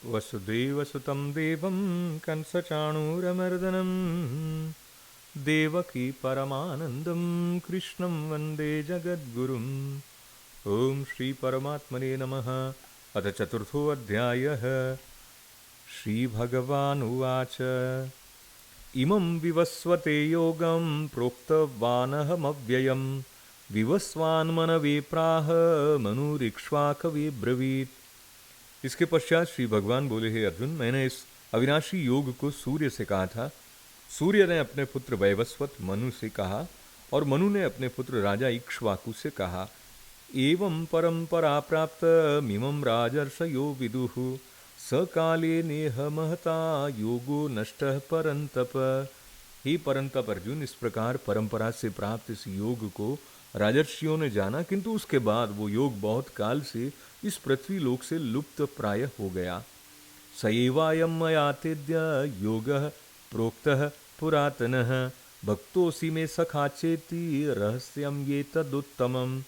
वसुदेवसुतं देवं कंसचाणूरमर्दनं देवकी परमानन्दं कृष्णं वन्दे जगद्गुरुम्। ॐ श्रीपरमात्मने नमः। अथ चतुर्थोऽध्यायः। श्रीभगवानुवाच इमं विवस्वते योगं प्रोक्तवानहमव्ययं विवस्वान्मनवे प्राह मनुरिक्ष्वाकवे ब्रवीत्। इसके पश्चात श्री भगवान बोले, हे अर्जुन, मैंने इस अविनाशी योग को सूर्य से कहा था। सूर्य ने अपने पुत्र वैवस्वत मनु से कहा और मनु ने अपने पुत्र राजा इक्ष्वाकु से कहा। एवं परंपरा प्राप्त मिमं राजर्षयो विदुः सकाले नेह महता योगो नष्टः परंतप। हे परंतप अर्जुन, इस प्रकार परंपरा से प्राप्त इस योग को राजर्षियों ने जाना, किंतु उसके बाद वो योग बहुत काल से इस पृथ्वी लोक से लुप्त प्राय हो गया। स एवायं मया तेद्य योगः प्रोक्तः पुरातनः भक्तोऽसि मे सखा चेति रहस्यं ये तदुत्तमम्।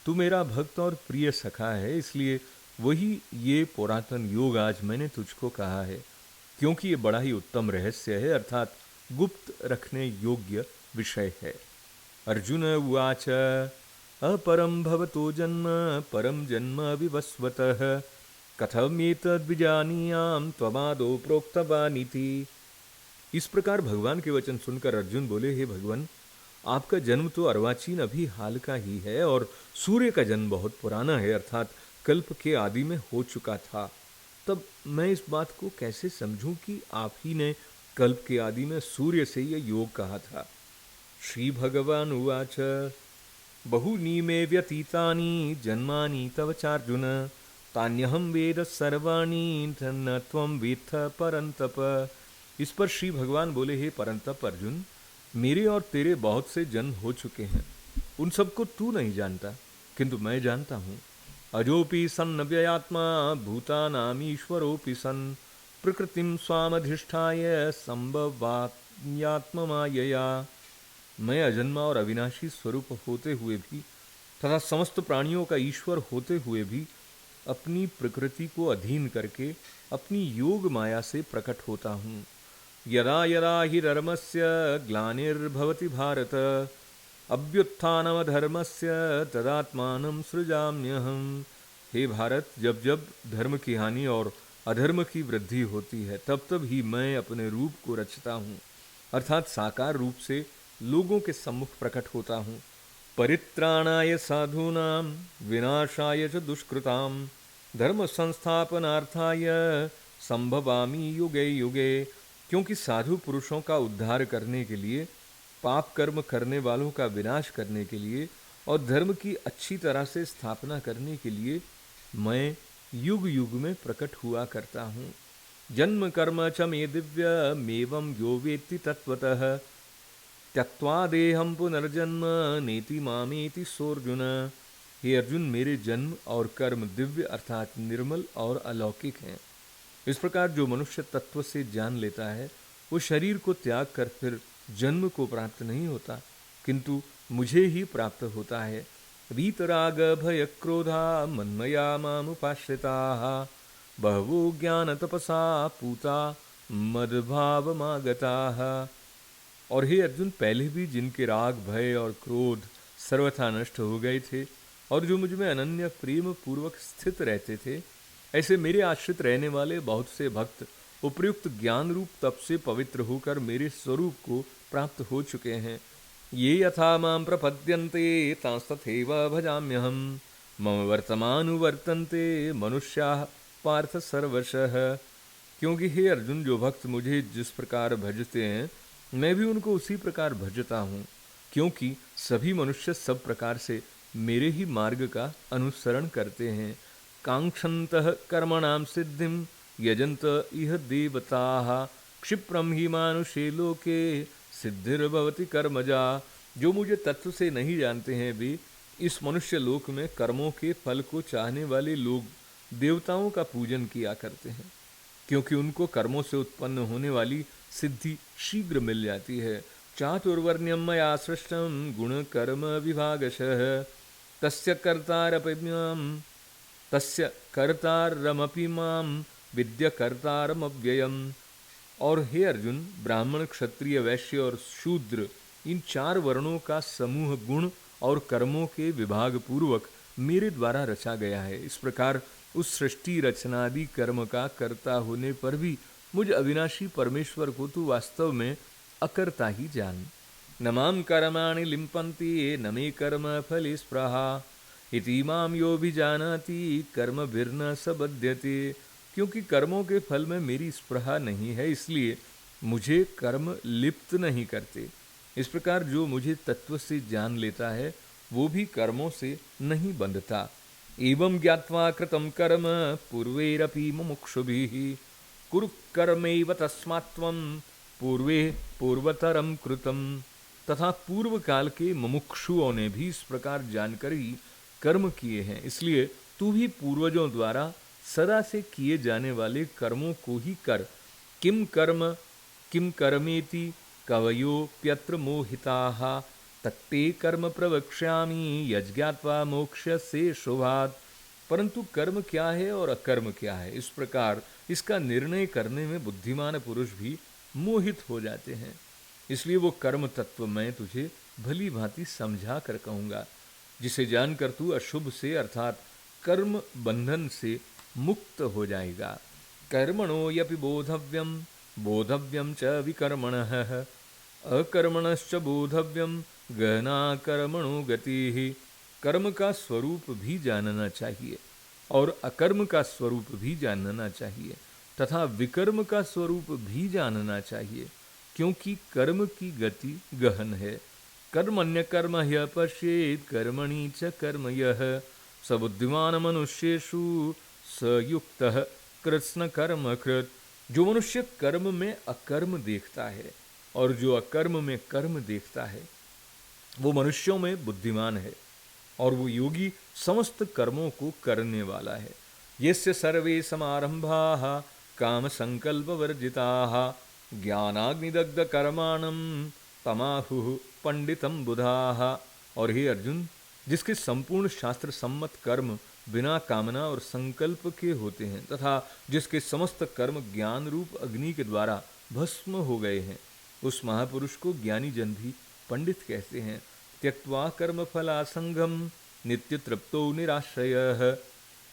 तू मेरा भक्त और प्रिय सखा है, इसलिए वही ये पुरातन योग आज मैंने तुझको कहा है, क्योंकि ये बड़ा ही उत्तम रहस्य है, अर्थात गुप्त रखने योग्य विषय है। अर्जुन उवाच अपरं भवतो जन्म परं जन्म विवस्वतः कथमेतद्विजानीयां त्वमादौ प्रोक्तवानिति। इस प्रकार भगवान के वचन सुनकर अर्जुन बोले, हे भगवान, आपका जन्म तो अर्वाचीन अभी हाल का ही है और सूर्य का जन्म बहुत पुराना है, अर्थात कल्प के आदि में हो चुका था। तब मैं इस बात को कैसे समझूं कि आप ही ने कल्प के आदि में सूर्य से यह योग कहा था। श्री भगवान उवाच बहूनि मे व्यतीतानि जन्मानि तव चार्जुन तान्यहं वेद सर्वाणि न त्वं वेत्थ परंतप। इस पर श्री भगवान बोले, हे परंतप अर्जुन, मेरे और तेरे बहुत से जन्म हो चुके हैं, उन सबको तू नहीं जानता, किंतु मैं जानता हूँ। अजोपि सन् व्ययात्मा भूतानामीश्वरोऽपि सन् प्रकृतिं स्वामधिष्ठाय संभवात्म्यात्ममायया। मैं अजन्मा और अविनाशी स्वरूप होते हुए भी तथा समस्त प्राणियों का ईश्वर होते हुए भी अपनी प्रकृति को अधीन करके अपनी योग माया से प्रकट होता हूँ। यदा यदा हि धर्मस्य ग्लानिर्भवति भारत अभ्युत्थानमधर्मस्य तदात्मानं सृजाम्यहम्। हे भारत, जब जब धर्म की हानि और अधर्म की वृद्धि होती है, तब तब ही मैं अपने रूप को रचता हूँ, अर्थात साकार रूप से लोगों के सम्मुख प्रकट होता हूँ। परित्राणाय साधूनां विनाशाय च दुष्कृतां धर्म संस्थापनार्थाय संभवामि युगे युगे। क्योंकि साधु पुरुषों का उद्धार करने के लिए, पाप कर्म करने वालों का विनाश करने के लिए और धर्म की अच्छी तरह से स्थापना करने के लिए मैं युग युग में प्रकट हुआ करता हूँ। जन्म कर्म च मे दिव्य मेवं यो वेत्ति तत्वतः त्यक्त्वा देहं पुनर्जन्म नेति मामेति सोऽर्जुन। हे अर्जुन, मेरे जन्म और कर्म दिव्य अर्थात निर्मल और अलौकिक हैं। इस प्रकार जो मनुष्य तत्व से जान लेता है, वो शरीर को त्याग कर फिर जन्म को प्राप्त नहीं होता, किंतु मुझे ही प्राप्त होता है। वीतराग भय क्रोधा मन्मया मामुपाश्रिताः बहवो ज्ञान तपसा पूता मद्भावमागताः। और हे अर्जुन, पहले भी जिनके राग भय और क्रोध सर्वथा नष्ट हो गए थे और जो मुझ में अनन्य प्रेम पूर्वक स्थित रहते थे, ऐसे मेरे आश्रित रहने वाले बहुत से भक्त उपयुक्त ज्ञान रूप तप से पवित्र होकर मेरे स्वरूप को प्राप्त हो चुके हैं। ये यथा मां प्रपद्यन्ते तांस्तथैव भजाम्यहम् मम वर्तमानुवर्तन्ते मनुष्याः पार्थ सर्वशः। क्योंकि हे अर्जुन, जो भक्त मुझे जिस प्रकार भजते हैं, मैं भी उनको उसी प्रकार भजता हूँ, क्योंकि सभी मनुष्य सब प्रकार से मेरे ही मार्ग का अनुसरण करते हैं। कांक्षन्तः कर्मणां सिद्धिं यजन्त इह देवताः क्षिप्रं हि मानुषे लोके सिद्धिर्भवति कर्मजा। जो मुझे तत्व से नहीं जानते हैं, वे इस मनुष्य लोक में कर्मों के फल को चाहने वाले लोग देवताओं का पूजन किया करते हैं, क्योंकि उनको कर्मों से उत्पन्न होने वाली सिद्धि शीघ्र मिल जाती है। चातुर्वर्ण्यं मया सृष्टं गुण कर्म विभागशः तस्य कर्तारमपि मां विद्य कर्तारम अव्ययम। और हे अर्जुन, ब्राह्मण, क्षत्रिय, वैश्य और शूद्र, इन 4 वर्णों का समूह गुण और कर्मों के विभाग पूर्वक मेरे द्वारा रचा गया है। इस प्रकार उस सृष्टि रचनादि कर्म का कर्ता होने पर भी मुझ अविनाशी परमेश्वर को तू वास्तव में अकर्ता ही जान। न माम कर्माणि लिम्पन्ति न मे कर्म फले स्पृहा इति माम यो भी जानाति कर्मभिर्न स बध्यते। क्योंकि कर्मों के फल में मेरी स्पृहा नहीं है, इसलिए मुझे कर्म लिप्त नहीं करते। इस प्रकार जो मुझे तत्व से जान लेता है वो भी कर्मों से नहीं बंधता। एवं ज्ञात्वा कृतं कर्म पूर्वैरपि मुमुक्षुभिः कुरु कर्मैव तस्मात् त्वं पूर्वे पूर्वतरम कृतम। तथा पूर्व काल के मुमुक्षुओं ने भी इस प्रकार जानकर ही कर्म किए हैं, इसलिए तू भी पूर्वजों द्वारा सदा से किए जाने वाले कर्मों को ही कर। किम कर्मेति कवयोप्यत्र मोहिताः तत्ते कर्म प्रवक्ष्यामि यज्ञात्वा मोक्ष्यसे शुभात्। परंतु कर्म क्या है और अकर्म क्या है, इस प्रकार इसका निर्णय करने में बुद्धिमान पुरुष भी मोहित हो जाते हैं। इसलिए वो कर्म तत्व मैं तुझे भली भांति समझा कर कहूँगा, जिसे जानकर तू अशुभ से अर्थात कर्म बंधन से मुक्त हो जाएगा। कर्मणो यपि बोधव्यम बोधव्यम च विकर्मणः अकर्मणश्च बोधव्यम गहना कर्मणो गतिः। कर्म का स्वरूप भी जानना चाहिए और अकर्म का स्वरूप भी जानना चाहिए तथा विकर्म का स्वरूप भी जानना चाहिए, क्योंकि कर्म की गति गहन है। कर्मण्य कर्म ह्य पश्येत् कर्मणि च कर्म यः स बुद्धिमान मनुष्येषु स युक्तः कृत्स्न कर्म कृत। जो मनुष्य कर्म में अकर्म देखता है और जो अकर्म में कर्म देखता है वो मनुष्यों में बुद्धिमान है और वो योगी समस्त कर्मों को करने वाला है। यस्य सर्वे समारंभाः काम संकल्प वर्जिताः ज्ञानाग्निदग्ध कर्माणं तमाहुः पंडितम बुधाः। और हे अर्जुन, जिसके संपूर्ण शास्त्र सम्मत कर्म बिना कामना और संकल्प के होते हैं तथा जिसके समस्त कर्म ज्ञान रूप अग्नि के द्वारा भस्म हो गए हैं, उस महापुरुष को ज्ञानी जन भी पंडित कहते हैं। त्यक्त्वा कर्म फलासंगम नित्य तृप्तो निराश्रयः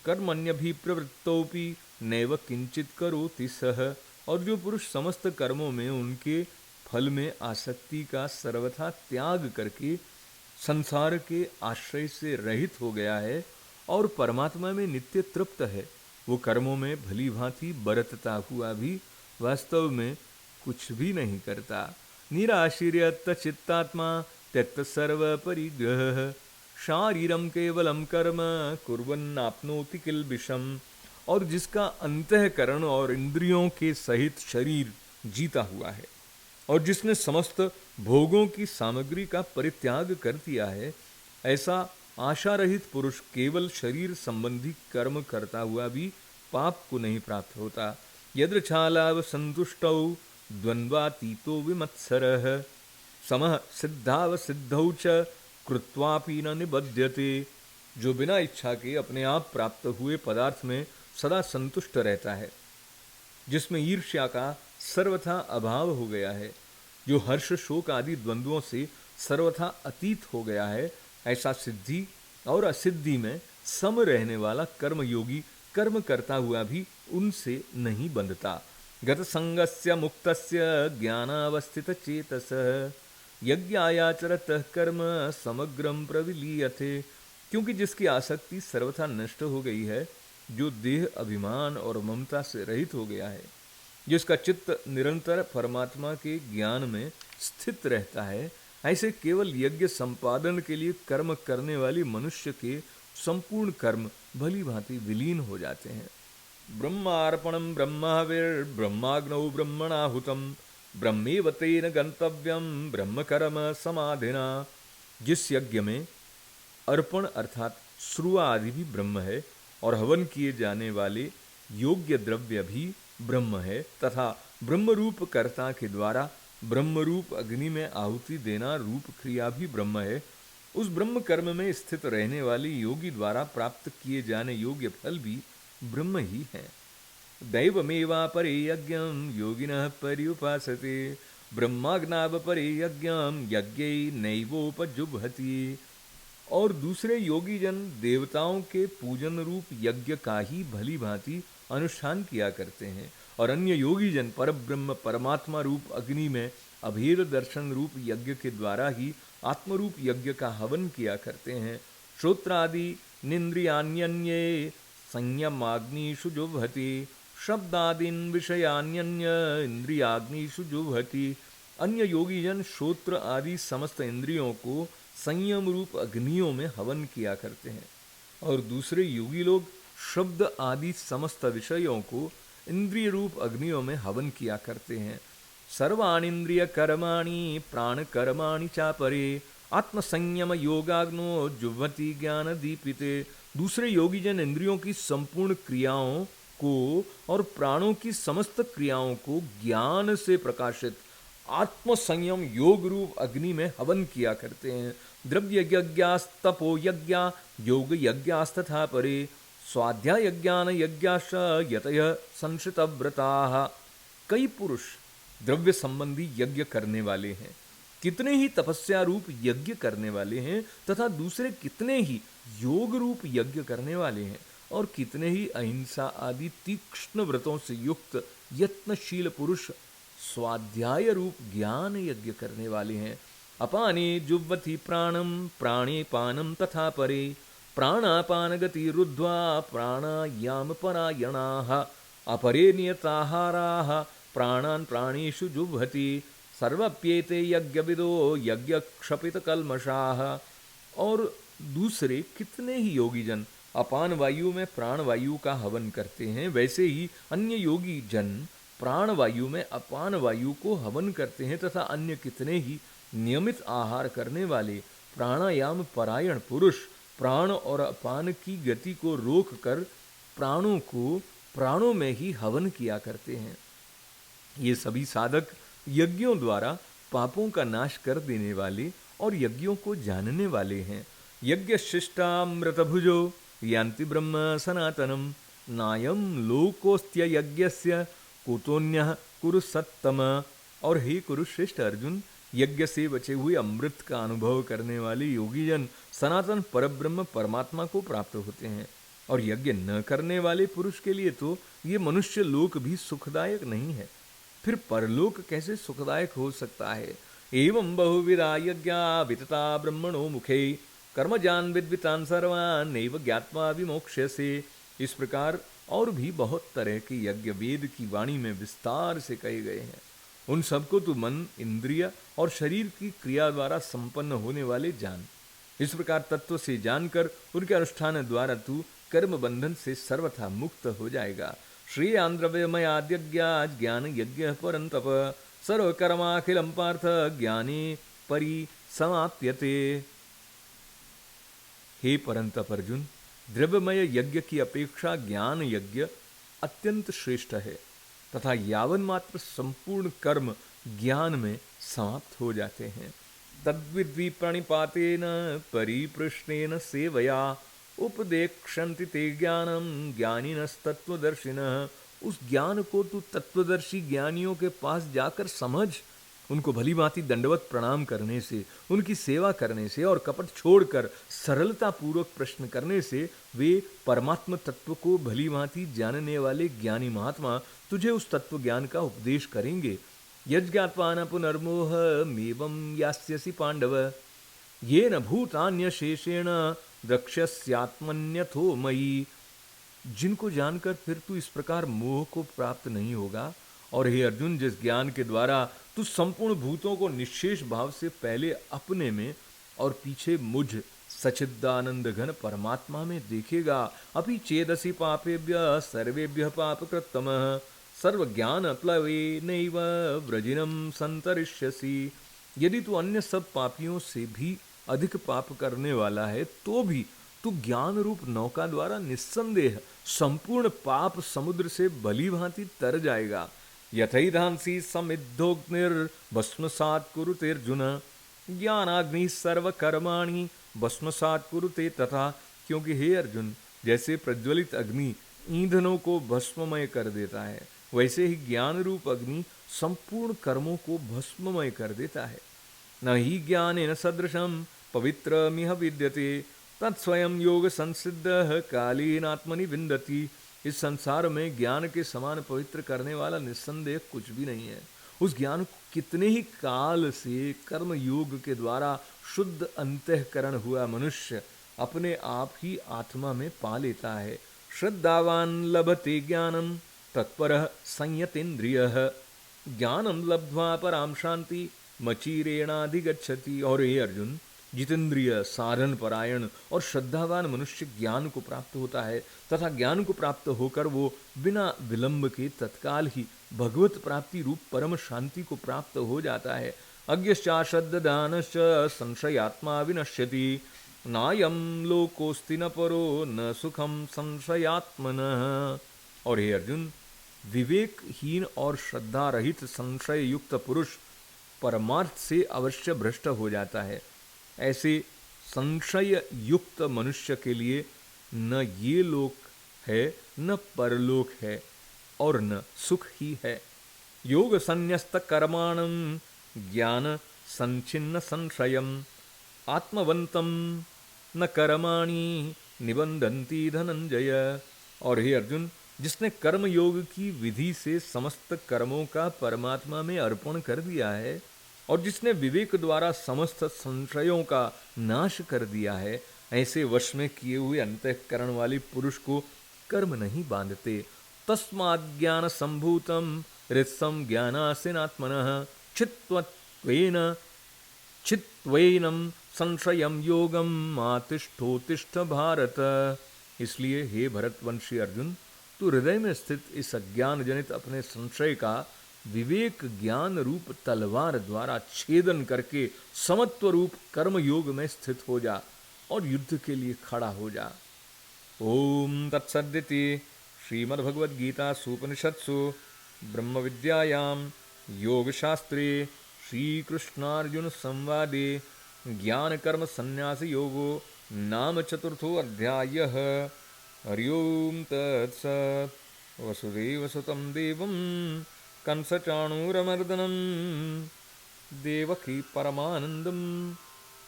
कर्मण्यभिप्रवृत्तोऽपि नैव किंचित करोति सः। और जो पुरुष समस्त कर्मों में उनके फल में आसक्ति का सर्वथा त्याग करके संसार के आश्रय से रहित हो गया है और परमात्मा में नित्य तृप्त है, वो कर्मों में भली भांति बरतता हुआ भी वास्तव में कुछ भी नहीं करता। निराशीर्यत चित्तात्मा त्यक्त सर्व परिग्रह शारीरम केवलम कर्म कुर्वन्नाप्नोति किल्बिषम। और जिसका अंतःकरण और इंद्रियों के सहित शरीर जीता हुआ है और जिसने समस्त भोगों की सामग्री का परित्याग कर दिया है, ऐसा आशा रहित पुरुष केवल शरीर संबंधी कर्म करता हुआ भी पाप को नहीं प्राप्त होता। यदृच्छालाव संतुष्टौ द्वंद्वातीतो विमत्सरः समः सिद्धाव सिद्धौ च कृत्वापि न निबध्यते। जो बिना इच्छा के अपने आप प्राप्त हुए पदार्थ में सदा संतुष्ट रहता है, जिसमें ईर्ष्या का सर्वथा अभाव हो गया है, जो हर्ष शोक आदि द्वंद्वों से सर्वथा अतीत हो गया है, ऐसा सिद्धि और असिद्धि में सम रहने वाला कर्मयोगी कर्म करता हुआ भी उनसे नहीं बंधता। गत संगस्य मुक्तस्य ज्ञानावस्थित चेतसः यज्ञायाचरतः कर्म समग्रम प्रविलीयते। क्योंकि जिसकी आसक्ति सर्वथा नष्ट हो गई है, जो देह अभिमान और ममता से रहित हो गया है, जिसका चित्त निरंतर परमात्मा के ज्ञान में स्थित रहता है, ऐसे केवल यज्ञ संपादन के लिए कर्म करने वाले मनुष्य के संपूर्ण कर्म भली भांति विलीन हो जाते हैं। ब्रह्मार्पणम ब्रह्माग्नौ ब्रह्मणाहुतम ब्रह्मेव तेन गंतव्यम ब्रह्म कर्म समाधिना। जिस यज्ञ में अर्पण अर्थात श्रुआ आदि भी ब्रह्म है और हवन किए जाने वाले योग्य द्रव्य भी ब्रह्म है तथा ब्रह्म रूप कर्ता के द्वारा ब्रह्म रूप अग्नि में आहुति देना रूप क्रिया भी ब्रह्म है, उस ब्रह्म कर्म में स्थित रहने वाली योगी द्वारा प्राप्त किए जाने योग्य फल भी ब्रह्म ही है। दैवमेवापरे यज्ञं योगिनः पर्युपासते ब्रह्माज्ञावपरे यज्ञं यज्ञै नैवोपजुह्वति। और दूसरे योगी जन देवताओं के पूजन रूप यज्ञ का ही भली भांति अनुष्ठान किया करते हैं, और अन्य योगी जन परब्रह्म परमात्मा रूप अग्नि में अभेद दर्शन रूप यज्ञ के द्वारा ही आत्मरूप यज्ञ का हवन किया करते हैं। श्रोत्रादि निंद्रियान्यन्ये संयमाग्निषु जुह्वति शब्दादीन विषयान्यन्य इंद्रियाग्निषु जुह्वति। अन्य योगी जन श्रोत्र आदि समस्त इंद्रियों को संयम रूप अग्नियों में हवन किया करते हैं, और दूसरे योगी लोग शब्द आदि समस्त विषयों को इंद्रिय रूप अग्नियों में हवन किया करते हैं। सर्वाणींद्रिय कर्माणि प्राण कर्माणि चापरे आत्मसंयम योगाग्नो जुह्वति ज्ञान दीपिते। दूसरे योगी जन इंद्रियों की संपूर्ण क्रियाओं को और प्राणों की समस्त क्रियाओं को ज्ञान से प्रकाशित आत्म संयम योग रूप अग्नि में हवन किया करते हैं। द्रव्य यज्ञास्तपो यज्ञ योग यज्ञास्तथा परे स्वाध्याय यज्ञान यज्ञाश यतय संशित व्रताः। कई पुरुष द्रव्य संबंधी यज्ञ करने वाले हैं, कितने ही तपस्या रूप यज्ञ करने वाले हैं, तथा दूसरे कितने ही योग रूप यज्ञ करने वाले हैं, और कितने ही अहिंसा आदि तीक्ष्ण व्रतों से युक्त यत्नशील पुरुष स्वाध्याय रूप ज्ञान यज्ञ करने वाले हैं। अपाने जुह्वति प्राणम प्राणे पानम तथा परे प्राणापान गति रुद्ध्वा प्राणायाम परायणाः अपरे नियताहाराः प्राणान् प्राणेषु जुह्वति सर्वप्येते यज्ञविदो यज्ञ क्षपित कल्मषाः। और दूसरे कितने ही योगी जन अपान वायु में प्राण वायु का हवन करते हैं, वैसे ही अन्य योगी जन प्राण वायु में अपान वायु को हवन करते हैं, तथा अन्य कितने ही नियमित आहार करने वाले प्राणायाम परायण पुरुष प्राण और अपान की गति को रोक कर प्राणों को प्राणों में ही हवन किया करते हैं। ये सभी साधक यज्ञों द्वारा पापों का नाश कर देने वाले और यज्ञों को जानने वाले हैं। यज्ञ शिष्टामृत भुजो यान्ति ब्रह्म सनातनम नायम लोकोस्त्य यज्ञस्य कुतोन्यः कुरु सत्तम। और हे कुरुश्रेष्ठ अर्जुन, यज्ञ से बचे हुए अमृत का अनुभव करने वाले योगी जन सनातन परब्रह्म परमात्मा को प्राप्त होते हैं, और यज्ञ न करने वाले पुरुष के लिए तो ये मनुष्य लोक भी सुखदायक नहीं है, फिर परलोक कैसे सुखदायक हो सकता है। एवं बहुविधा यज्ञा वितता ब्रह्मणो मुखे कर्मजान विद्वितान सर्वान् नैव ज्ञात्वा विमोक्ष्यसे। इस प्रकार और भी बहुत तरह के यज्ञ वेद की वाणी में विस्तार से कहे गए हैं। उन सबको तू मन, इंद्रिय और शरीर की क्रिया द्वारा संपन्न होने वाले जान। इस प्रकार तत्व से जानकर उनके अनुष्ठान द्वारा तू कर्म बंधन से सर्वथा मुक्त हो जाएगा। श्रेयान् द्रव्यमयाद्यज्ञा ज्ञान यज्ञ परन्तप सर्वकर्माखिलं पार्थ ज्ञाने परिसमाप्यते। हे परंतप अर्जुन, द्रव्यमय यज्ञ की अपेक्षा ज्ञान यज्ञ अत्यंत श्रेष्ठ है, तथा यावन मात्र संपूर्ण कर्म ज्ञान में समाप्त हो जाते हैं। तद्विद्वि प्रणिपातेन परिप्रश्नेन सेवया उपदेक्षन्ति ते ज्ञानम ज्ञानिनस्तत्वदर्शिनः। उस ज्ञान को तू तत्वदर्शी ज्ञानियों के पास जाकर समझ। उनको भली भांति दंडवत प्रणाम करने से, उनकी सेवा करने से और कपट छोड़कर सरलता पूर्वक प्रश्न करने से वे परमात्म तत्व को भली भांति जानने वाले ज्ञानी महात्मा तुझे उस तत्व ज्ञान का उपदेश करेंगे। यज्ञात्वान पुनर्मोहमेवं यास्यसि पांडव येन भूतान्यशेषेण द्रक्ष्यस्यात्मन्यथो मयि। जिनको जानकर फिर तू इस प्रकार मोह को प्राप्त नहीं होगा। और हे अर्जुन, जिस ज्ञान के द्वारा तू संपूर्ण भूतों को निश्शेष भाव से पहले अपने में और पीछे मुझ सच्चिदानंद घन परमात्मा में देखेगा। अपि चेदसि पापेभ्य सर्वेभ्य पापकृत्तमः सर्व ज्ञान प्लवे नैव व्रजिनम संतरिष्यसि। यदि तू अन्य सब पापियों से भी अधिक पाप करने वाला है, तो भी तू ज्ञान रूप नौका द्वारा निस्संदेह संपूर्ण पाप समुद्र से भली भांति तर जाएगा। यथैधांसि समिद्धोग्निर्भस्मसात् कुरुते अर्जुन ज्ञानाग्नि सर्वकर्माणि भस्मसात् कुरुते तथा। क्योंकि हे अर्जुन, जैसे प्रज्वलित अग्नि ईंधनों को भस्ममय कर देता है, वैसे ही ज्ञान रूप अग्नि संपूर्ण कर्मों को भस्ममय कर देता है। न ही ज्ञानेन सदृशम पवित्रमिह विद्यते तत्स्वयं योग संसिद्ध कालीनात्मनि विन्दति। इस संसार में ज्ञान के समान पवित्र करने वाला निस्संदेह कुछ भी नहीं है। उस ज्ञान को कितने ही काल से कर्म योग के द्वारा शुद्ध अंतःकरण हुआ मनुष्य अपने आप ही आत्मा में पा लेता है। श्रद्धावान लभते ज्ञानम तत्परः संयतेन्द्रियः ज्ञानम लब्ध्वा पराम शांति मचीरेणाधिगच्छति। और हे अर्जुन, जितेंद्रिय साधन परायण और श्रद्धावान मनुष्य ज्ञान को प्राप्त होता है तथा ज्ञान को प्राप्त होकर वो बिना विलंब के तत्काल ही भगवत प्राप्ति रूप परम शांति को प्राप्त हो जाता है। अज्ञश्चाश्रद्धानश्च संशयात्मा विनश्यति नायम लोकोस्ति न परो न सुखम संशयात्मनः। और हे अर्जुन, विवेकहीन और श्रद्धा रहित संशय युक्त पुरुष परमार्थ से अवश्य भ्रष्ट हो जाता है। ऐसे संशय युक्त मनुष्य के लिए न ये लोक है न परलोक है और न सुख ही है। योग संन्यस्त कर्माणं ज्ञान संचिन्न संशयम आत्मवंतम न कर्माणि निबंधन्ति धनंजय। और हे अर्जुन, जिसने कर्म योग की विधि से समस्त कर्मों का परमात्मा में अर्पण कर दिया है और जिसने विवेक द्वारा समस्त संशयों का नाश कर दिया है, ऐसे वश में किए हुए अंतःकरण वाले पुरुष को कर्म नहीं बांधते। तस्माद् ज्ञान संभूतम हृत्सम ज्ञानासीनात्मनः चित्त्वेन चित्त्वेनम संशयम योगम मातिष्ठोतिष्ठ भारत। इसलिए हे भरतवंशी अर्जुन, तू हृदय में स्थित इस अज्ञान जनित अपने संशय का विवेक ज्ञान रूप तलवार द्वारा छेदन करके समत्व रूप कर्म योग में स्थित हो जा और युद्ध के लिए खड़ा हो जा। ओम तत्सदिति श्रीमद्भगवद्गीता सूपनिषत्सु ब्रह्म विद्यायां योग शास्त्रे श्रीकृष्णार्जुन संवादे ज्ञान कर्म संन्यास योगो नाम चतुर्थो अध्यायः। हरि ओम तत्सत्। वसुदेवसुतं देवं कंसचाणूरमर्दनं देवकी परमानन्दं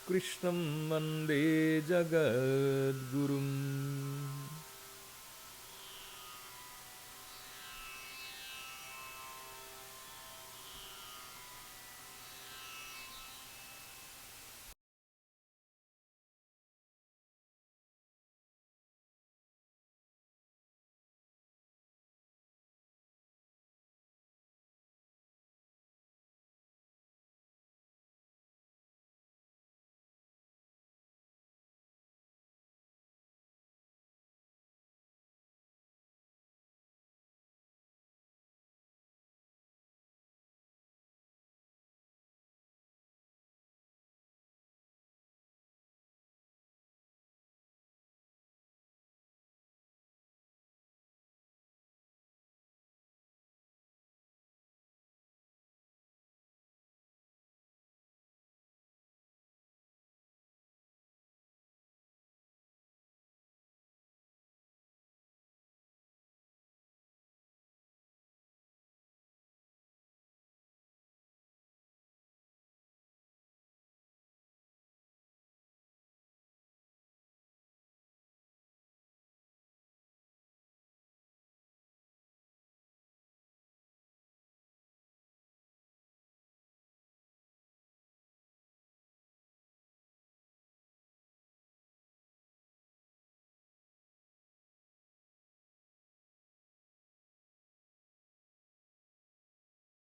कृष्णं वन्दे जगद्गुरुम्।